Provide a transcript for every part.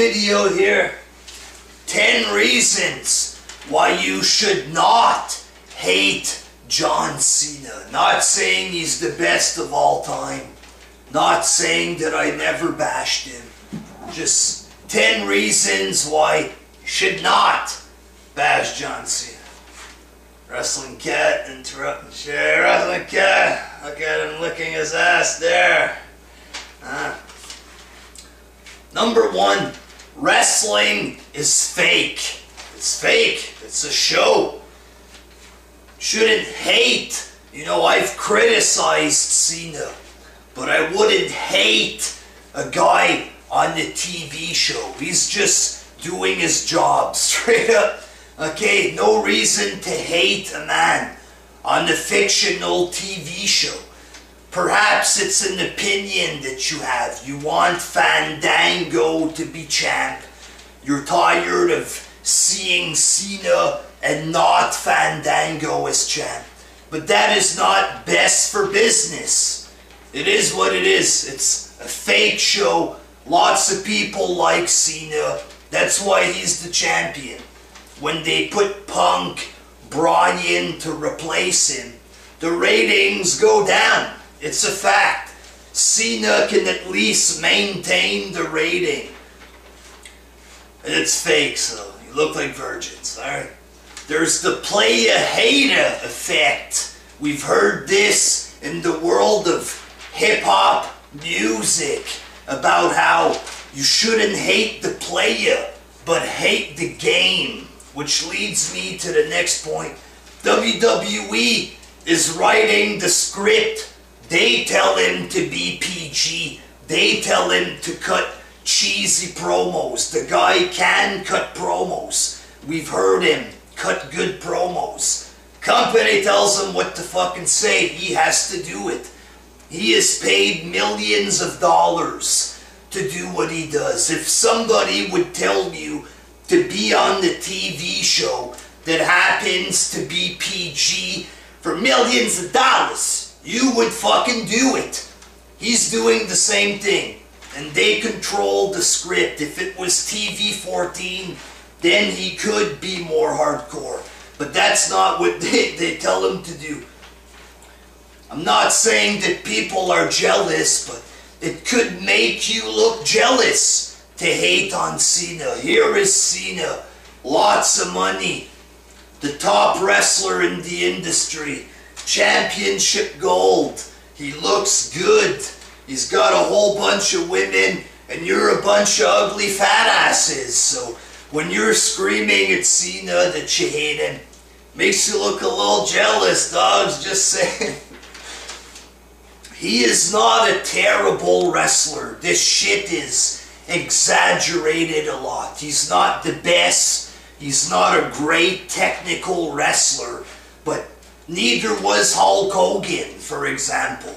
video here. 10 reasons why you should not hate John Cena. Not saying he's the best of all time. Not saying that I never bashed him. Just 10 reasons why you should not bash John Cena. Wrestling Cat interrupting share. Wrestling Cat. Look at him licking his ass there. Number 1. Wrestling is fake. It's fake. It's a show. Shouldn't hate. You know, I've criticized Cena, but I wouldn't hate a guy on the TV show. He's just doing his job, straight up. Okay, no reason to hate a man on the fictional TV show. Perhaps it's an opinion that you have. You want Fandango to be champ. You're tired of seeing Cena and not Fandango as champ. But that is not best for business. It is what it is. It's a fake show. Lots of people like Cena. That's why he's the champion. When they put Punk, Bryan to replace him, the ratings go down. It's a fact. Cena can at least maintain the rating. And it's fake, so you look like virgins, alright? There's the playa-hater effect. We've heard this in the world of hip-hop music about how you shouldn't hate the player, but hate the game. Which leads me to the next point. WWE is writing the script. They tell him to be PG. They tell him to cut cheesy promos. The guy can cut promos. We've heard him cut good promos. Company tells him what to fucking say. He has to do it. He is paid millions of dollars to do what he does. If somebody would tell you to be on the TV show that happens to be PG for millions of dollars, you would fucking do it. He's doing the same thing. And they control the script. If it was TV-14, then he could be more hardcore. But that's not what they tell him to do. I'm not saying that people are jealous, but it could make you look jealous to hate on Cena. Here is Cena. Lots of money. The top wrestler in the industry. Championship gold. He looks good. He's got a whole bunch of women, and you're a bunch of ugly fat asses. So when you're screaming at Cena that you hate him, makes you look a little jealous, dogs, just saying. He is not a terrible wrestler. This shit is exaggerated a lot. He's not the best. He's not a great technical wrestler, but neither was Hulk Hogan, for example.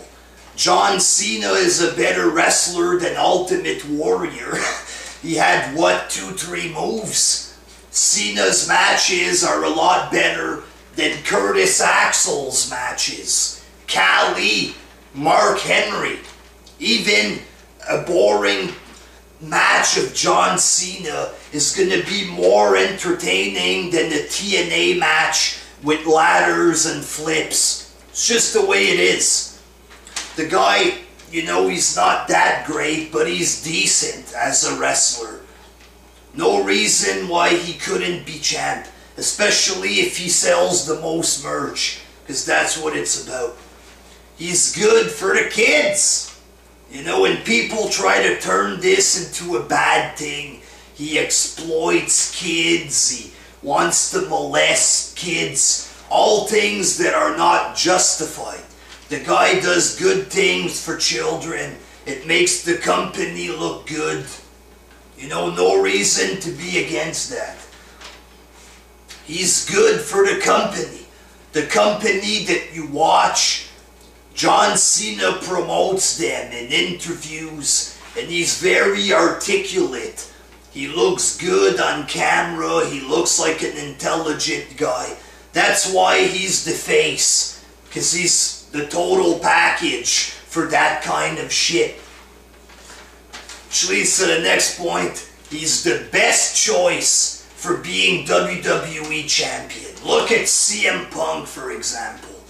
John Cena is a better wrestler than Ultimate Warrior. He had, what, 2-3 moves? Cena's matches are a lot better than Curtis Axel's matches. Khali, Mark Henry. Even a boring match of John Cena is going to be more entertaining than the TNA match with ladders and flips. It's just the way it is. The guy, you know, he's not that great, but he's decent as a wrestler. No reason why he couldn't be champ, especially if he sells the most merch, because that's what it's about. He's good for the kids. You know, when people try to turn this into a bad thing, he exploits kids, he wants to molest kids, all things that are not justified. The guy does good things for children. It makes the company look good. You know, no reason to be against that. He's good for the company. The company that you watch, John Cena promotes them in interviews, and he's very articulate. He looks good on camera. He looks like an intelligent guy. That's why he's the face, because he's the total package for that kind of shit. Which leads to the next point. He's the best choice for being WWE champion. Look at CM Punk, for example.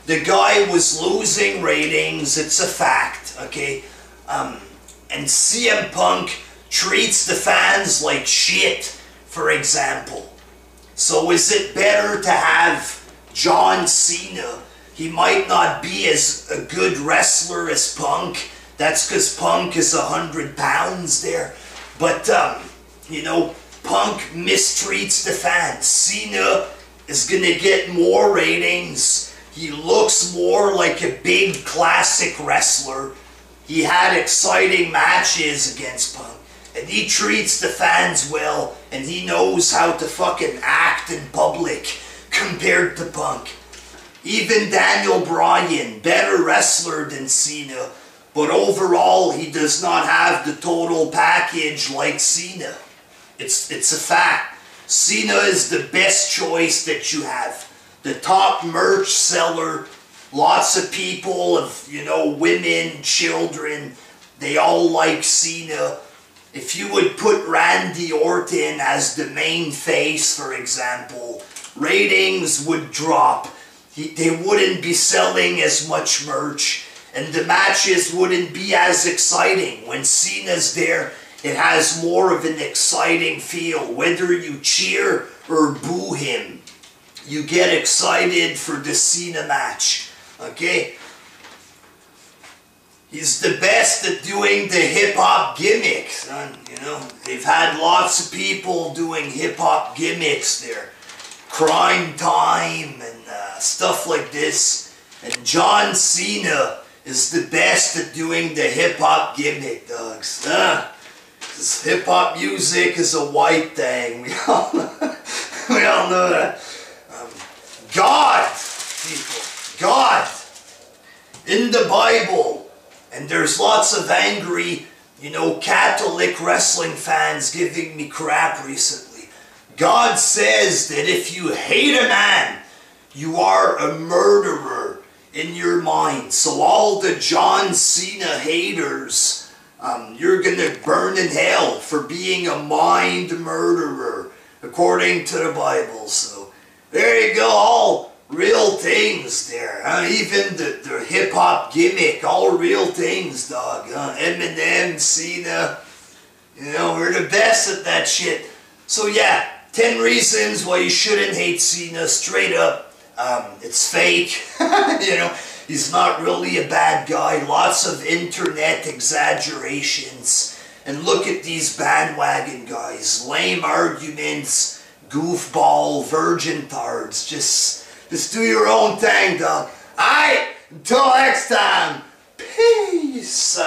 The guy was losing ratings, it's a fact, okay? And CM Punk treats the fans like shit, for example. So is it better to have John Cena? He might not be as a good wrestler as Punk. That's because Punk is 100 pounds there. But, you know, Punk mistreats the fans. Cena is going to get more ratings. He looks more like a big classic wrestler. He had exciting matches against Punk. And he treats the fans well. And he knows how to fucking act in public compared to Punk. Even Daniel Bryan, better wrestler than Cena. But overall, he does not have the total package like Cena. It's a fact. Cena is the best choice that you have. The top merch seller, lots of people of, you know, women, children, they all like Cena. If you would put Randy Orton as the main face, for example, ratings would drop. They wouldn't be selling as much merch, and the matches wouldn't be as exciting. When Cena's there, it has more of an exciting feel. Whether you cheer or boo him, you get excited for the Cena match, okay? He's the best at doing the hip-hop gimmicks, you know? They've had lots of people doing hip-hop gimmicks there. Crime Time and stuff like this. And John Cena is the best at doing the hip-hop gimmick, dogs. Because hip-hop music is a white thing. We all know that. God, people, God, in the Bible, and there's lots of angry, you know, Catholic wrestling fans giving me crap recently. God says that if you hate a man, you are a murderer in your mind. So all the John Cena haters, you're gonna burn in hell for being a mind murderer, according to the Bible. So there you go, all real things there. Even the hip-hop gimmick, all real things, dog. Eminem, Cena, you know, we're the best at that shit. So yeah, 10 reasons why you shouldn't hate Cena, straight up. It's fake, you know, he's not really a bad guy. Lots of internet exaggerations. And look at these bandwagon guys, lame arguments, goofball, virgin tards. Just do your own thing, dog. Alright, until next time, peace.